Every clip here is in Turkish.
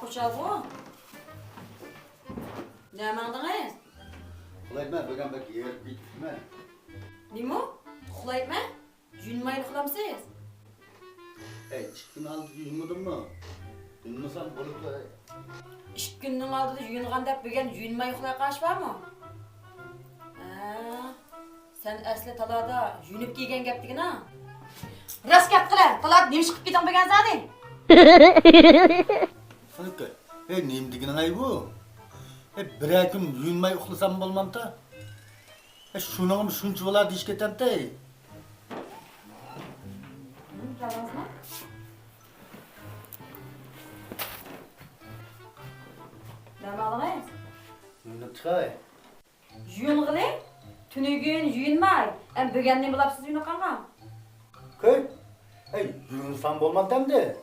uçağı bu. Ne yapmadınız? Ulayma, bugün bak yer bitme. Nima? Uxlayapmi? Yunmayli uxlamsiz? Çıktın aldı yuymadın mı? Yuymasan bulup da... 2 kunning oldida yuyungan deb bugun yunmay uxlay qolishibmi? Sen asli talada yunib kelgan gapdigina. Rost gap qila, talad nima chiqib keting bugun zading? Sanık neyim digin ay bu? Bir gün yuyunmay uxlasam bolmamda? Şunun şuncha bo'lar deyish ketamda. Bilamazmi? Nima qilaysiz? Yuyunib chiqay. Yuyungiling, tunugun yuyunmay. Bugun nima bilasiz yuyunqanqa? Koy. Yuyunsam bolmamda.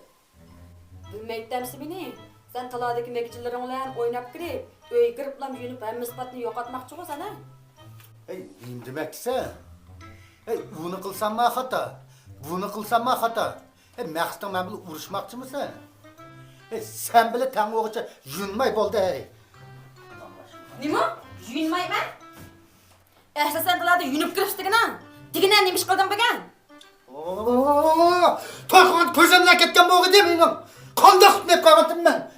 Bilmayapsizmi meni? Sen taladagi mekchilaring bilan o'ynab kirib, uy kiriblam yuyunib, hamma sifatni yo'qotmoqchi bo'san, ha? Neyim demekse? Bunu kılsam mı hata? Bunu kılsam mı hata? Maqsadın ben bile uğraşmakçı mısın? Sen bile tan oğuça yunmay boldu hey. Nima? Yuyunmayman? Sen talada yuyunib kirishdigina. Digina nima ish qildim bugun? Toyqan ko'zimdan ketgan bo'g'i deb mening. Qandoq tutmay qolgandim men.